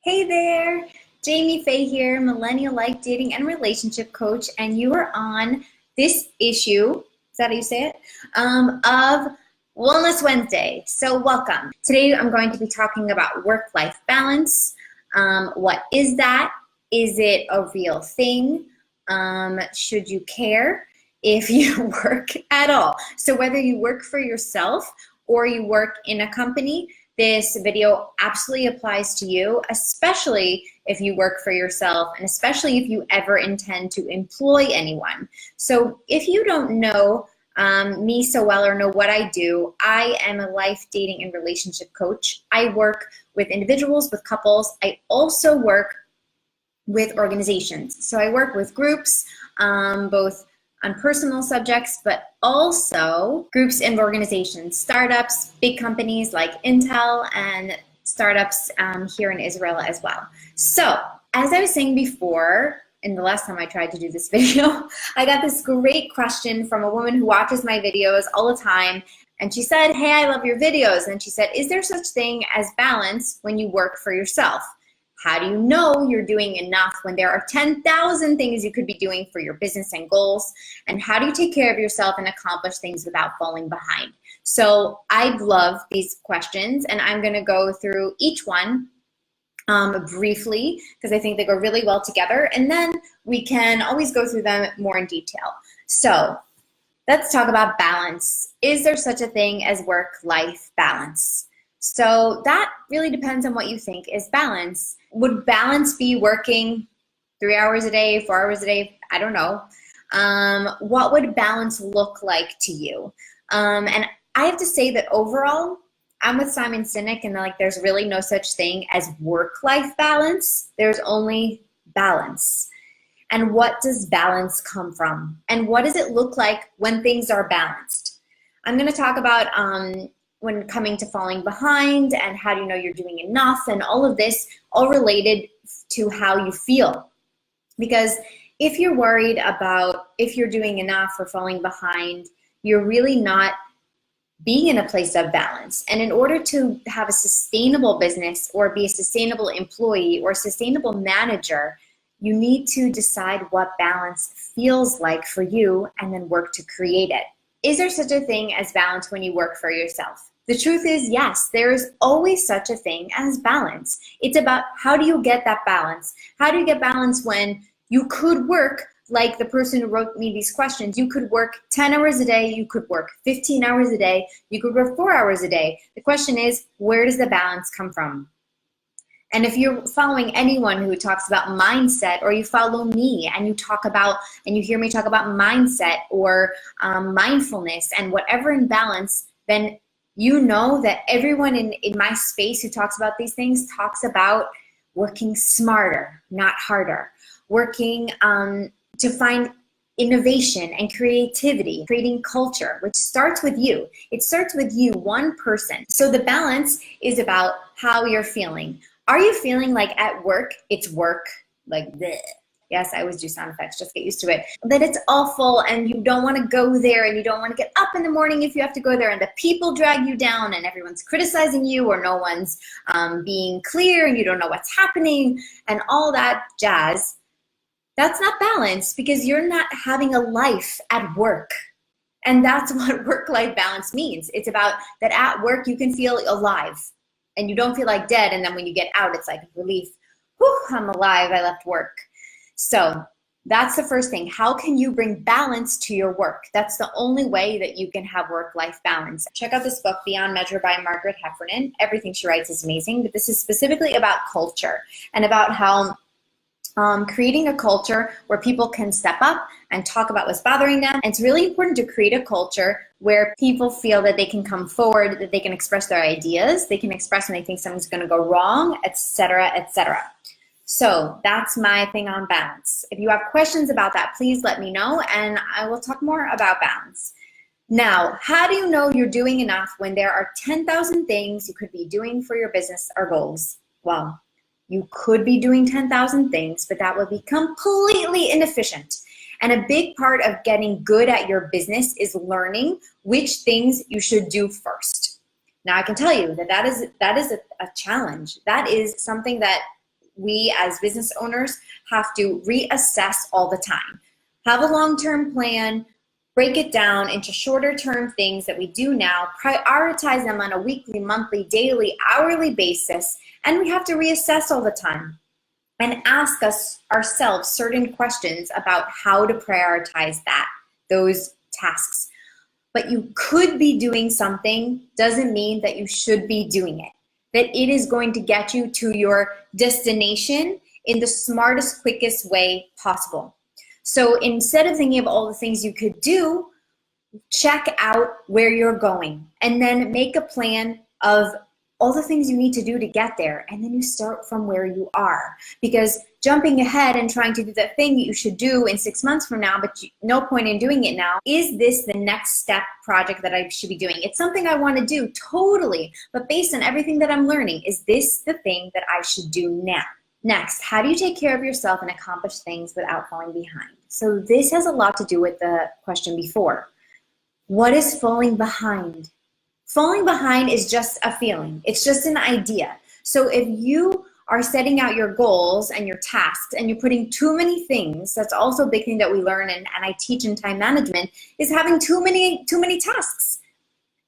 Hey there, Jamie Faye here, Millennial Life Dating and Relationship Coach, and you are on this issue, is that how you say it, of Wellness Wednesday. So welcome. Today I'm going to be talking about work-life balance. What is that? Is it a real thing? Should you care if you work at all? So whether you work for yourself or you work in a company, this video absolutely applies to you, especially if you work for yourself and especially if you ever intend to employ anyone. So if you don't know me so well or know what I do, I am a life, dating, and relationship coach. I work with individuals, with couples. I also work with organizations. So I work with groups, both on personal subjects, but also groups and organizations, startups, big companies like Intel, and startups here in Israel as well. So as I was saying before, in the last time I tried to do this video, I got this great question from a woman who watches my videos all the time. And she said, hey, I love your videos. And she said, is there such thing as balance when you work for yourself? How do you know you're doing enough when there are 10,000 things you could be doing for your business and goals? And how do you take care of yourself and accomplish things without falling behind? So I love these questions, and I'm going to go through each one briefly because I think they go really well together, and then we can always go through them more in detail. So let's talk about balance. Is there such a thing as work-life balance? So that really depends on what you think is balance. Would balance be working 3 hours a day, 4 hours a day? I don't know. What would balance look like to you? And I have to say that overall, I'm with Simon Sinek, and there's really no such thing as work-life balance. There's only balance. And what does balance come from? And what does it look like when things are balanced? I'm going to talk about when coming to falling behind and how do you know you're doing enough, and all of this, all related to how you feel. Because if you're worried about if you're doing enough or falling behind, you're really not being in a place of balance. And in order to have a sustainable business or be a sustainable employee or a sustainable manager, you need to decide what balance feels like for you and then work to create it. Is there such a thing as balance when you work for yourself? The truth is, yes, there is always such a thing as balance. It's about how do you get that balance? How do you get balance when you could work like the person who wrote me these questions? You could work 10 hours a day, you could work 15 hours a day, you could work 4 hours a day. The question is, where does the balance come from? And if you're following anyone who talks about mindset, or you follow me and you talk about, and you hear me talk about mindset or mindfulness and whatever in balance, then you know that everyone in my space who talks about these things talks about working smarter, not harder, working to find innovation and creativity, creating culture, which starts with you. It starts with you, one person. So the balance is about how you're feeling. Are you feeling like at work, it's work, like bleh? Yes, I always do sound effects, just get used to it. That it's awful and you don't want to go there and you don't want to get up in the morning if you have to go there, and the people drag you down and everyone's criticizing you, or no one's being clear and you don't know what's happening and all that jazz. That's not balance, because you're not having a life at work. And that's what work-life balance means. It's about that at work you can feel alive and you don't feel like dead, and then when you get out it's like relief. Whew, I'm alive, I left work. So that's the first thing. How can you bring balance to your work? That's the only way that you can have work-life balance. Check out this book, Beyond Measure by Margaret Heffernan. Everything she writes is amazing, but this is specifically about culture and about how creating a culture where people can step up and talk about what's bothering them. And it's really important to create a culture where people feel that they can come forward, that they can express their ideas, they can express when they think something's going to go wrong, etc., etc. So that's my thing on balance. If you have questions about that, please let me know and I will talk more about balance. Now, how do you know you're doing enough when there are 10,000 things you could be doing for your business or goals? Well, you could be doing 10,000 things, but that would be completely inefficient. And a big part of getting good at your business is learning which things you should do first. Now, I can tell you that is a challenge. That is something that we as business owners have to reassess all the time. Have a long-term plan, break it down into shorter-term things that we do now, prioritize them on a weekly, monthly, daily, hourly basis, and we have to reassess all the time and ask ourselves certain questions about how to prioritize those tasks. But you could be doing something doesn't mean that you should be doing it. That it is going to get you to your destination in the smartest, quickest way possible. So instead of thinking of all the things you could do, check out where you're going and then make a plan of all the things you need to do to get there. And then you start from where you are, because jumping ahead and trying to do that thing that you should do in 6 months from now, but no point in doing it now. Is this the next step project that I should be doing? It's something I want to do, totally. But based on everything that I'm learning, is this the thing that I should do now? Next, how do you take care of yourself and accomplish things without falling behind? So this has a lot to do with the question before. What is falling behind? Falling behind is just a feeling. It's just an idea. So if you are setting out your goals and your tasks and you're putting too many things, that's also a big thing that we learn and I teach in time management, is having too many tasks.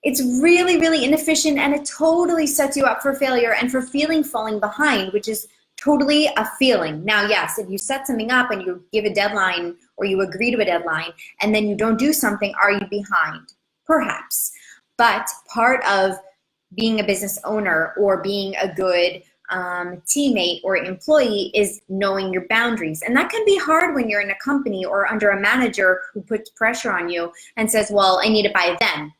It's really, really inefficient, and it totally sets you up for failure and for feeling falling behind, which is totally a feeling. Now, yes, if you set something up and you give a deadline or you agree to a deadline and then you don't do something, are you behind? Perhaps. But part of being a business owner or being a good teammate or employee is knowing your boundaries. And that can be hard when you're in a company or under a manager who puts pressure on you and says, well, I need it by then.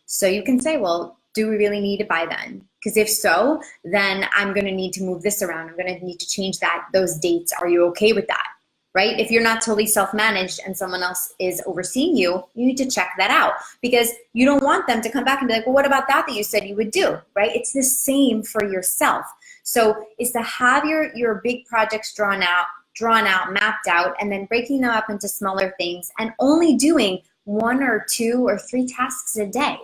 So you can say, well, do we really need it by then? Because if so, then I'm going to need to move this around. I'm going to need to change those dates. Are you okay with that? Right? If you're not totally self-managed and someone else is overseeing you, you need to check that out, because you don't want them to come back and be like, well, what about that you said you would do, right? It's the same for yourself. So it's to have your big projects drawn out, mapped out, and then breaking them up into smaller things and only doing 1 or 2 or 3 tasks a day.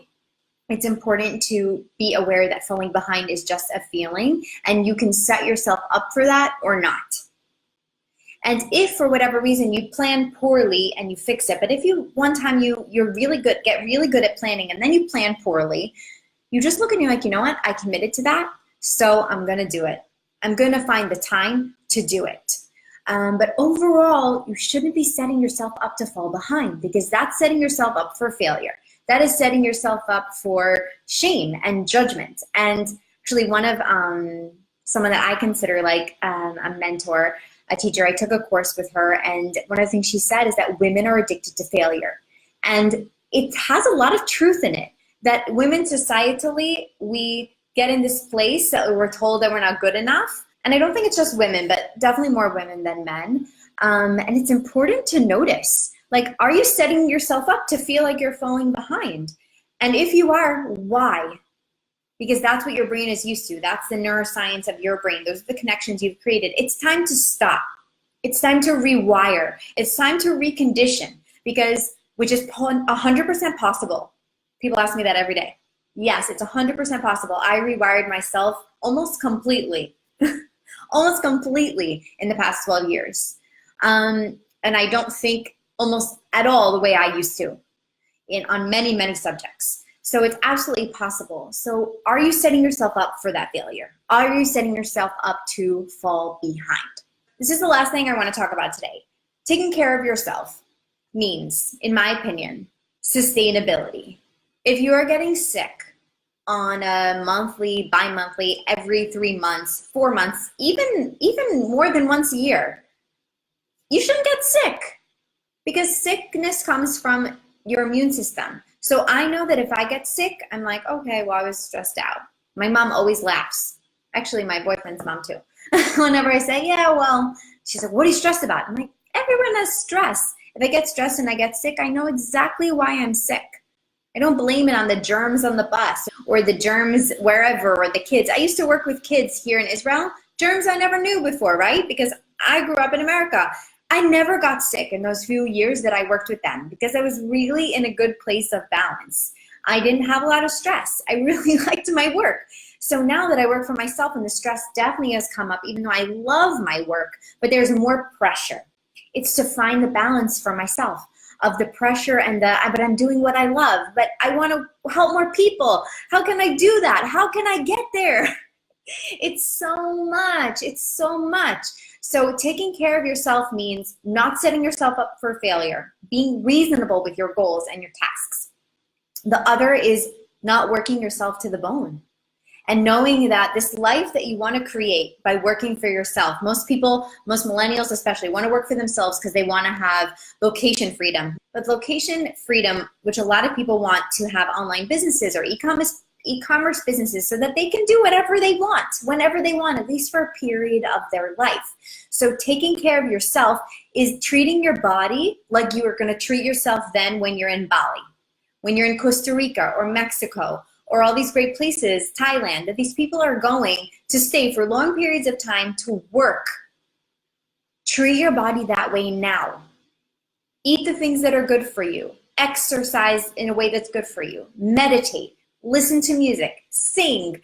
It's important to be aware that falling behind is just a feeling, and you can set yourself up for that or not. And if for whatever reason you plan poorly and you fix it, but if one time you're really good, get really good at planning, and then you plan poorly, you just look and you're like, you know what, I committed to that, so I'm gonna do it. I'm gonna find the time to do it. But overall, you shouldn't be setting yourself up to fall behind, because that's setting yourself up for failure. That is setting yourself up for shame and judgment. And actually one of someone that I consider like a mentor, a teacher, I took a course with her, and one of the things she said is that women are addicted to failure. And it has a lot of truth in it, that women societally, we get in this place that we're told that we're not good enough. And I don't think it's just women, but definitely more women than men. And it's important to notice, like, are you setting yourself up to feel like you're falling behind? And if you are, why? Because that's what your brain is used to. That's the neuroscience of your brain. Those are the connections you've created. It's time to stop. It's time to rewire. It's time to recondition, which is 100% possible. People ask me that every day. Yes, it's 100% possible. I rewired myself almost completely, almost completely in the past 12 years. And I don't think almost at all the way I used to on many, many subjects. So it's absolutely possible. So are you setting yourself up for that failure? Are you setting yourself up to fall behind? This is the last thing I want to talk about today. Taking care of yourself means, in my opinion, sustainability. If you are getting sick on a monthly, bi-monthly, every 3 months, 4 months, even more than once a year, you shouldn't get sick, because sickness comes from your immune system. So I know that if I get sick, I'm like, okay, well, I was stressed out. My mom always laughs. Actually, my boyfriend's mom too. Whenever I say, yeah, well, she's like, what are you stressed about? I'm like, everyone has stress. If I get stressed and I get sick, I know exactly why I'm sick. I don't blame it on the germs on the bus or the germs wherever, or the kids. I used to work with kids here in Israel, germs I never knew before, right? Because I grew up in America. I never got sick in those few years that I worked with them, because I was really in a good place of balance. I didn't have a lot of stress. I really liked my work. So now that I work for myself, and the stress definitely has come up, even though I love my work, but there's more pressure. It's to find the balance for myself of the pressure and but I'm doing what I love, but I want to help more people. How can I do that? How can I get there? It's so much. It's so much. So taking care of yourself means not setting yourself up for failure, being reasonable with your goals and your tasks. The other is not working yourself to the bone. And knowing that this life that you want to create by working for yourself, most people, most millennials especially, want to work for themselves because they want to have location freedom. But location freedom, which a lot of people want to have online businesses or e-commerce businesses so that they can do whatever they want, whenever they want, at least for a period of their life. So taking care of yourself is treating your body like you are going to treat yourself then when you're in Bali, when you're in Costa Rica or Mexico, or all these great places, Thailand, that these people are going to stay for long periods of time to work. Treat your body that way now. Eat the things that are good for you. Exercise in a way that's good for you. Meditate. Listen to music. Sing.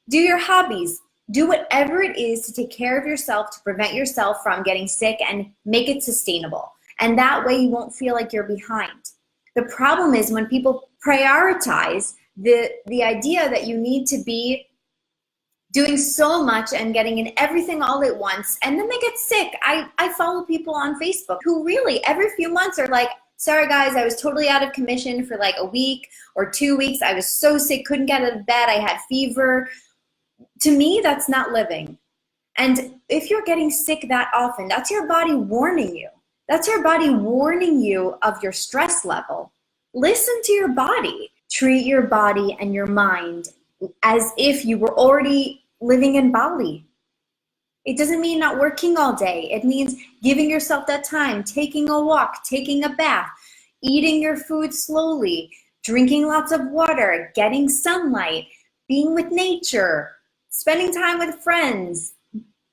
Do your hobbies. Do whatever it is to take care of yourself, to prevent yourself from getting sick and make it sustainable. And that way you won't feel like you're behind. The problem is when people prioritize the idea that you need to be doing so much and getting in everything all at once, and then they get sick. I follow people on Facebook who really every few months are like, sorry guys, I was totally out of commission for like a week or 2 weeks. I was so sick, couldn't get out of bed, I had fever. To me, that's not living. And if you're getting sick that often, that's your body warning you. That's your body warning you of your stress level. Listen to your body. Treat your body and your mind as if you were already living in Bali. It doesn't mean not working all day. It means giving yourself that time, taking a walk, taking a bath, eating your food slowly, drinking lots of water, getting sunlight, being with nature, spending time with friends.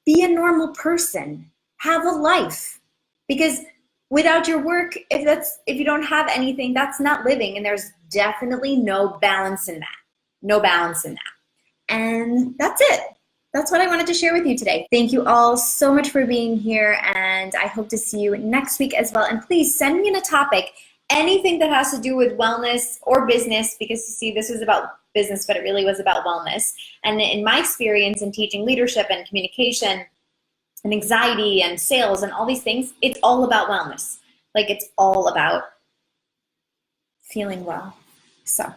Be a normal person. Have a life. Because without your work, if you don't have anything, that's not living, and there's definitely no balance in that. No balance in that. And that's it. That's what I wanted to share with you today. Thank you all so much for being here, and I hope to see you next week as well. And please send me in a topic, anything that has to do with wellness or business, because you see, this was about business, but it really was about wellness. And in my experience in teaching leadership and communication and anxiety and sales and all these things, it's all about wellness. Like, it's all about feeling well. So,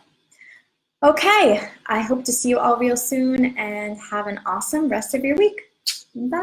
okay, I hope to see you all real soon, and have an awesome rest of your week. Bye.